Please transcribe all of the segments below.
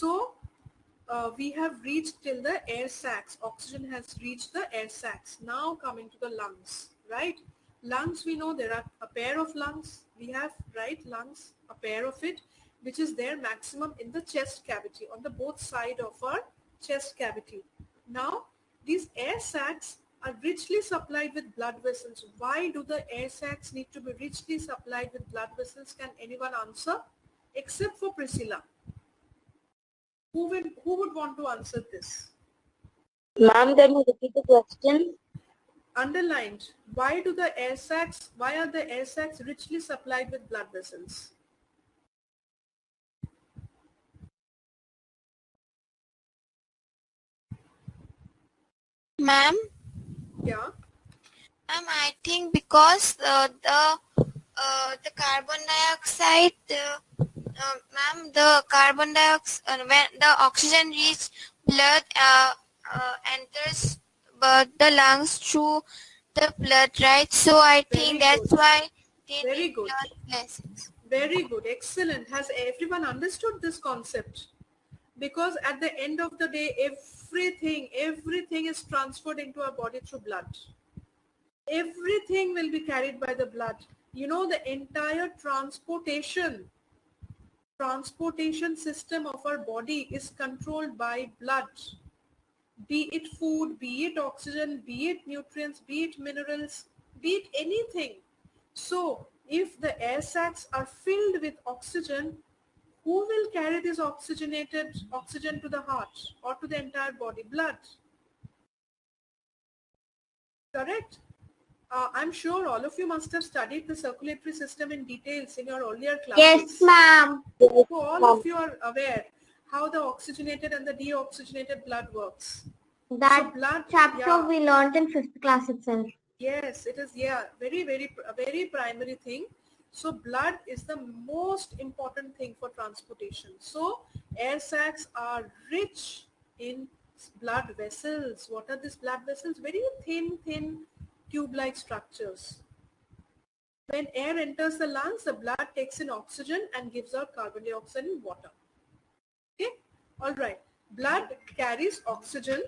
So we have reached till the air sacs. Oxygen has reached the air sacs. Now coming to the lungs, right? Lungs, we know there are a pair of lungs. We have, right, lungs, a pair of it, which is there maximum in the chest cavity, on the both side of our chest cavity. Now, these air sacs are richly supplied with blood vessels. Why do the air sacs need to be richly supplied with blood vessels? Can anyone answer? Except for Priscilla. Who would want to answer this? Ma'am, can you repeat the question? Underlined. Why are the air sacs richly supplied with blood vessels? Ma'am? Yeah. I think because the carbon dioxide, ma'am, the carbon dioxide, when the oxygen reaches blood, enters the lungs through the blood, right? So I think that's why they Very need good. blood vessels. Very good. Excellent. Has everyone understood this concept? Because at the end of the day, everything is transferred into our body through blood. Everything will be carried by the blood. You know, the entire transportation system of our body is controlled by blood. Be it food, be it oxygen, be it nutrients, be it minerals, be it anything. So if the air sacs are filled with oxygen, who will carry this oxygenated oxygen to the heart or to the entire body? Blood. Correct? I'm sure all of you must have studied the circulatory system in details in your earlier classes. Yes, ma'am. So all of you are aware how the oxygenated and the deoxygenated blood works. That blood, chapter yeah. we learned in 5th class itself. Yes, it is, yeah, very primary thing. So blood is the most important thing for transportation. So air sacs are rich in blood vessels. What are these blood vessels? Very thin tube-like structures. When air enters the lungs, the blood takes in oxygen and gives out carbon dioxide and water. Okay, all right. Blood carries oxygen.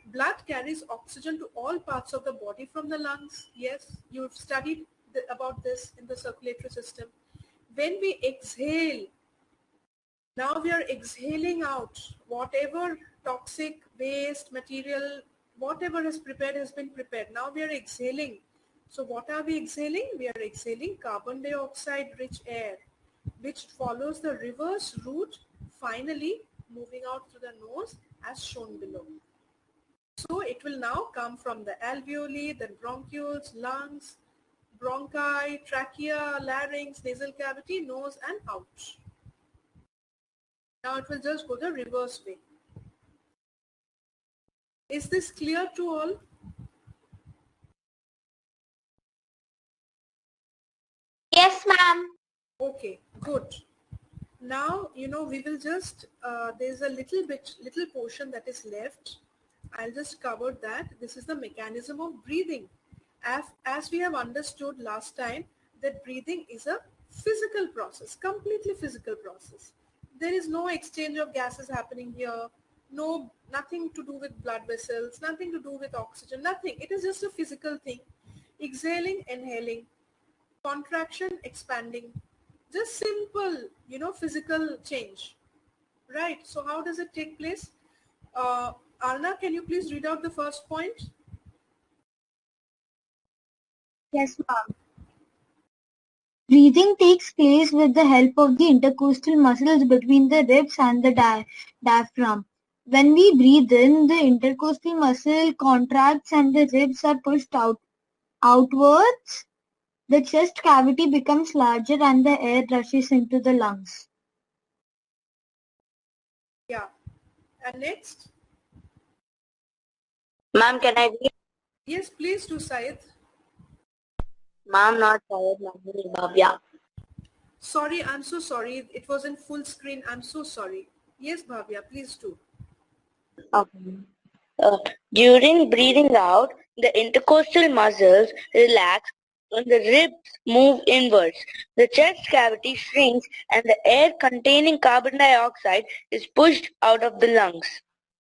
Blood carries oxygen to all parts of the body from the lungs. Yes, you've studied about this in the circulatory system. When we exhale, now we are exhaling out whatever toxic waste material, whatever is prepared has been prepared. Now we are exhaling. So what are we exhaling? We are exhaling carbon dioxide rich air, which follows the reverse route, finally moving out through the nose as shown below. So it will now come from the alveoli, then bronchioles, lungs, bronchi, trachea, larynx, nasal cavity, nose and out. Now it will just go the reverse way. Is this clear to all? Yes, ma'am. Okay, good. Now, you know, we will just, there's a little portion that is left. I'll just cover that. This is the mechanism of breathing. As we have understood last time, that breathing is a physical process, completely physical process. There is no exchange of gases happening here, nothing to do with blood vessels, nothing to do with oxygen, nothing. It is just a physical thing. Exhaling, inhaling, contraction, expanding, just simple, you know, physical change, right? So how does it take place? Arna, can you please read out the first point? Yes, ma'am. Breathing takes place with the help of the intercostal muscles between the ribs and the diaphragm. When we breathe in, the intercostal muscle contracts and the ribs are pushed outwards. The chest cavity becomes larger and the air rushes into the lungs. Yeah. And next? Ma'am, can I read? Yes, please do, Syed. Ma'am, not tired, ma'am. Bhavya. Sorry, I'm so sorry. It was in full screen. I'm so sorry. Yes, Bhavya, please do. Okay. During breathing out, the intercostal muscles relax when the ribs move inwards, the chest cavity shrinks and the air containing carbon dioxide is pushed out of the lungs.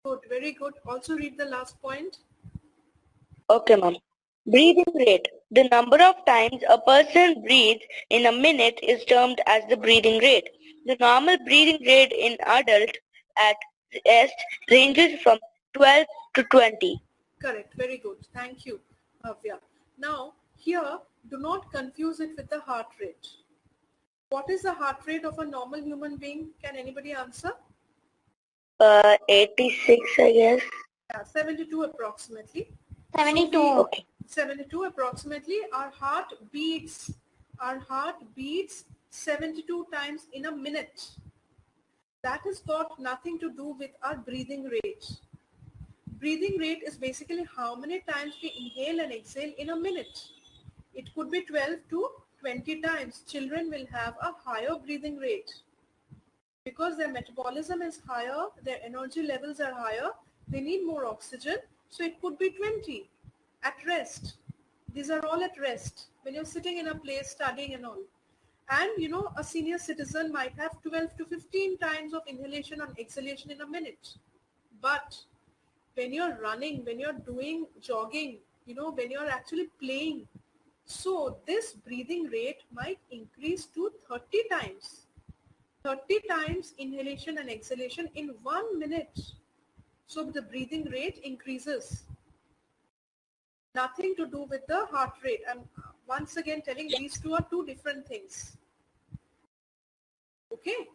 Good, very good. Also read the last point. Okay, ma'am. Breathing rate. The number of times a person breathes in a minute is termed as the breathing rate. The normal breathing rate in adult at rest ranges from 12 to 20. Correct, very good. Thank you, Bhavya. Now, here, do not confuse it with the heart rate. What is the heart rate of a normal human being? Can anybody answer? 86, I guess. Yeah, 72 approximately. 72. So Okay. 72 approximately. Our heart beats 72 times in a minute. That has got nothing to do with our breathing rate. Breathing rate is basically how many times we inhale and exhale in a minute. It could be 12 to 20 times. Children will have a higher breathing rate because their metabolism is higher, their energy levels are higher, they need more oxygen. So it could be 20 at rest. These are all at rest when you're sitting in a place studying and all. And you know, a senior citizen might have 12 to 15 times of inhalation and exhalation in a minute. But when you're running, when you're doing jogging, you know, when you're actually playing, so this breathing rate might increase to 30 times. 30 times inhalation and exhalation in 1 minute. So the breathing rate increases. Nothing to do with the heart rate. I'm once again telling these two are two different things. Okay.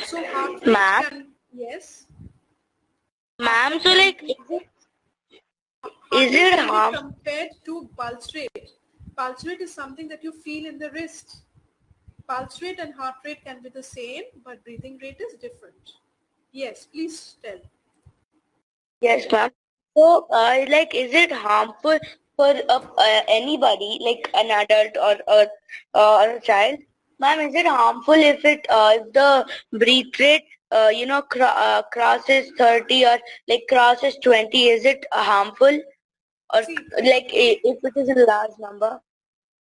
So heart rate Ma'am? can, yes. Ma'am, so like, Heart is rate it can be harm? compared to pulse rate. Pulse rate is something that you feel in the wrist. Pulse rate and heart rate can be the same, but breathing rate is different. Yes, please tell. Yes, ma'am. So, like, is it harmful for anybody, like an adult or a child? Ma'am, is it harmful if if the breath rate, crosses 30 or like crosses 20? Is it harmful or See, like if it is a large number?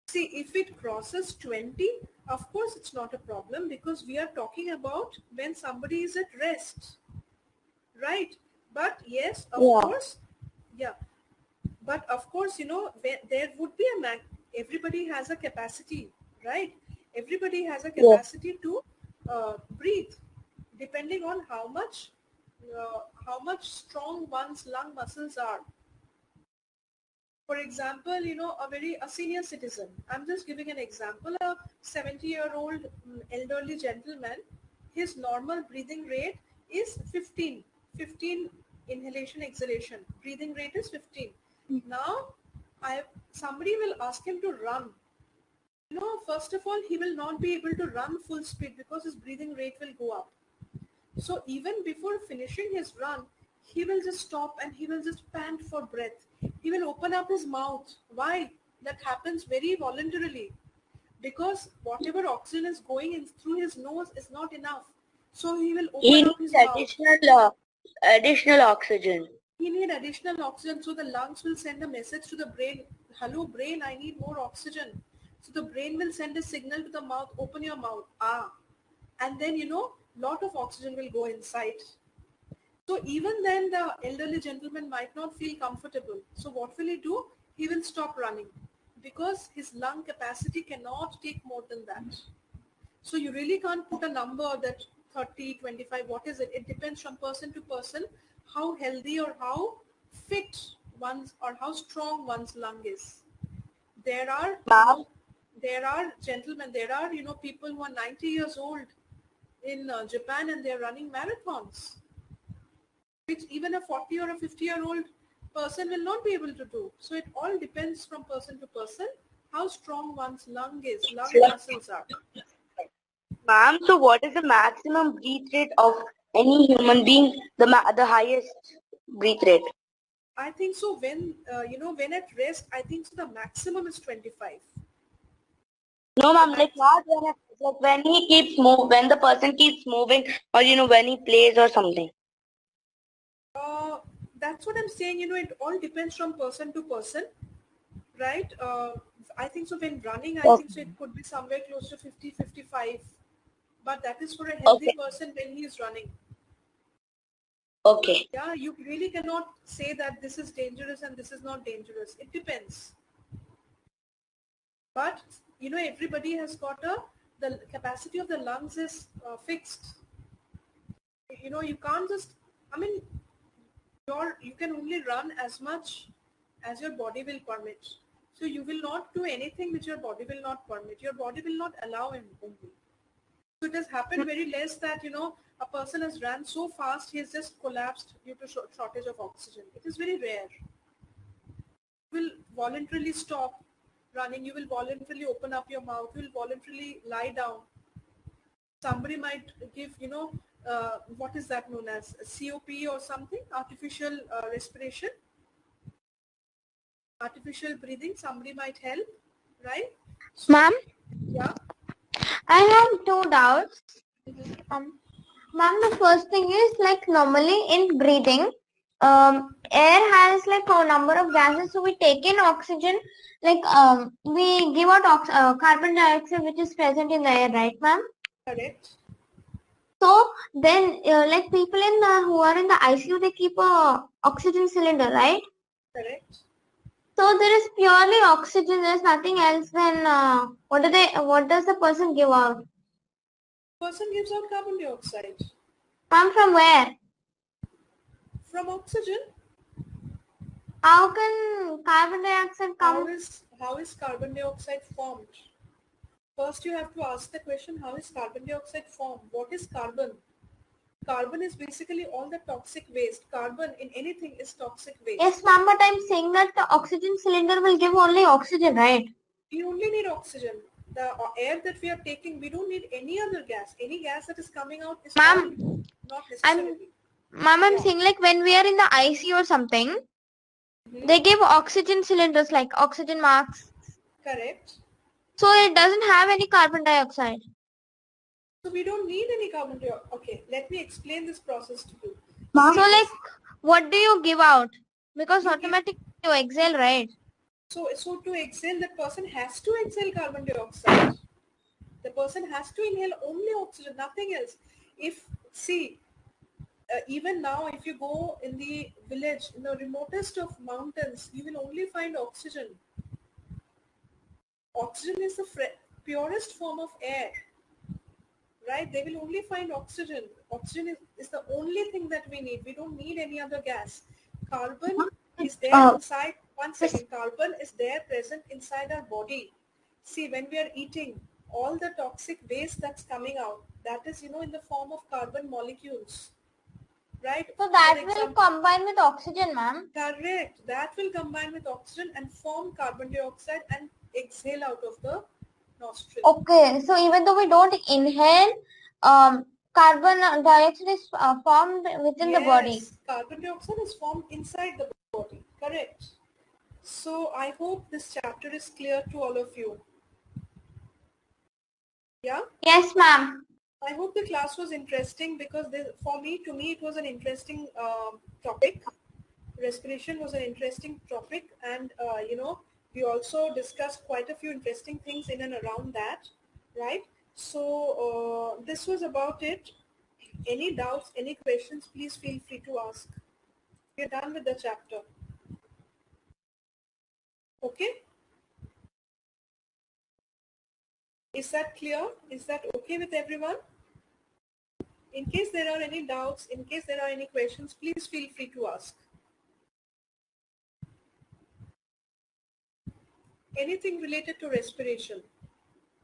See, if it crosses 20, of course it's not a problem because we are talking about when somebody is at rest, right? But yes, of Yeah. course, yeah. But of course, you know, there would be everybody has a capacity, right? Everybody has a Yeah. capacity to breathe depending on how much strong one's lung muscles are. For example, you know, a senior citizen. I'm just giving an example. A 70-year-old elderly gentleman, his normal breathing rate is 15 inhalation exhalation. Breathing rate is 15. Now, somebody will ask him to run. You know, first of all, he will not be able to run full speed because his breathing rate will go up. So even before finishing his run, he will just stop and he will just pant for breath. He will open up his mouth. Why? That happens very voluntarily because whatever oxygen is going in through his nose is not enough. So he will He open up needs his mouth. additional oxygen. He need additional oxygen, so the lungs will send a message to the brain. Hello brain, I need more oxygen. So the brain will send a signal to the mouth, open your mouth. And then, you know, lot of oxygen will go inside. So even then the elderly gentleman might not feel comfortable. So what will he do? He will stop running because his lung capacity cannot take more than that. So you really can't put a number that 30, 25, what is it? It depends from person to person how healthy or how fit one's or how strong one's lung is. There are, you Ma'am, know, there are gentlemen, there are, you know, people who are 90 years old in Japan and they're running marathons, which even a 40 or a 50-year-old person will not be able to do. So it all depends from person to person how strong one's lung muscles are. Ma'am, so what is the maximum breath rate of any human being? The highest breath rate? I think so when, you know, when at rest, I think so the maximum is 25. No, The ma'am, like max, not when he keeps when the person keeps moving, or when he plays or something. that's what I'm saying, you know, it all depends from person to person. right? I think so when running, I Okay. think so it could be somewhere close to 50, 55. But that is for a healthy Okay. person when he is running. Okay. Yeah, you really cannot say that this is dangerous and this is not dangerous. It depends. But you know, everybody has got the capacity of the lungs is fixed. You know, you can't just, I mean, you can only run as much as your body will permit. So you will not do anything which your body will not permit. Your body will not allow him only. So it has happened very less that, you know, a person has run so fast he has just collapsed due to shortage of oxygen. It is very rare. You will voluntarily stop running. You will voluntarily open up your mouth. You will voluntarily lie down. Somebody might give, you know, what is that known as, COP or something, artificial respiration, artificial breathing. Somebody might help, right? So, Ma'am, yeah. I have two doubts. Mhm. Ma'am, the first thing is like normally in breathing, air has like a number of gases, so we take in oxygen, like we give out carbon dioxide which is present in the air, right, ma'am? Correct. So then, like people in who are in the ICU, they keep a oxygen cylinder, right? Correct. So there is purely oxygen. There is nothing else. Then what does the person give out? Person gives out carbon dioxide. Ma'am, from where? From oxygen. How can carbon dioxide come? How is carbon dioxide formed? First, you have to ask the question: how is carbon dioxide formed? What is carbon? Carbon is basically all the toxic waste. Carbon in anything is toxic waste. Yes, ma'am, but I'm saying that the oxygen cylinder will give only oxygen, right? We only need oxygen. The air that we are taking, we don't need any other gas. Any gas that is coming out is all Ma'am, not I'm necessarily. I'm Yeah. saying like when we are in the ICU or something, Mhm. they give oxygen cylinders like oxygen masks. Correct. So it doesn't have any carbon dioxide. So we don't need any carbon dioxide. Okay, let me explain this process to you. Ma'am? So See like this. what do you give out? Because You give. automatically you exhale, right? So to exhale, that person has to exhale carbon dioxide. The person has to inhale only oxygen, nothing else. If see, even now, if you go in the village, in the remotest of mountains, you will only find oxygen. Oxygen is the purest form of air, right? They will only find oxygen. Oxygen is the only thing that we need. We don't need any other gas. Carbon is there Uh, inside. One second. Carbon is there present inside our body. See, when we are eating, all the toxic waste that's coming out, that is, you know, in the form of carbon molecules, right? So For that will example, combine with oxygen, ma'am. correct. That will combine with oxygen and form carbon dioxide and exhale out of the nostril. Okay, so even though we don't inhale, carbon dioxide is formed within the body. Yes, carbon dioxide is formed inside the body. Correct. So I hope this chapter is clear to all of you. Yeah. Yes, ma'am. I hope the class was interesting because to me, it was an interesting topic. Respiration was an interesting topic, and you know, we also discussed quite a few interesting things in and around that, right? So this was about it. Any doubts, any questions, please feel free to ask. We're done with the chapter. Okay? Is that clear? Is that okay with everyone? In case there are any doubts, in case there are any questions, please feel free to ask. Anything related to respiration.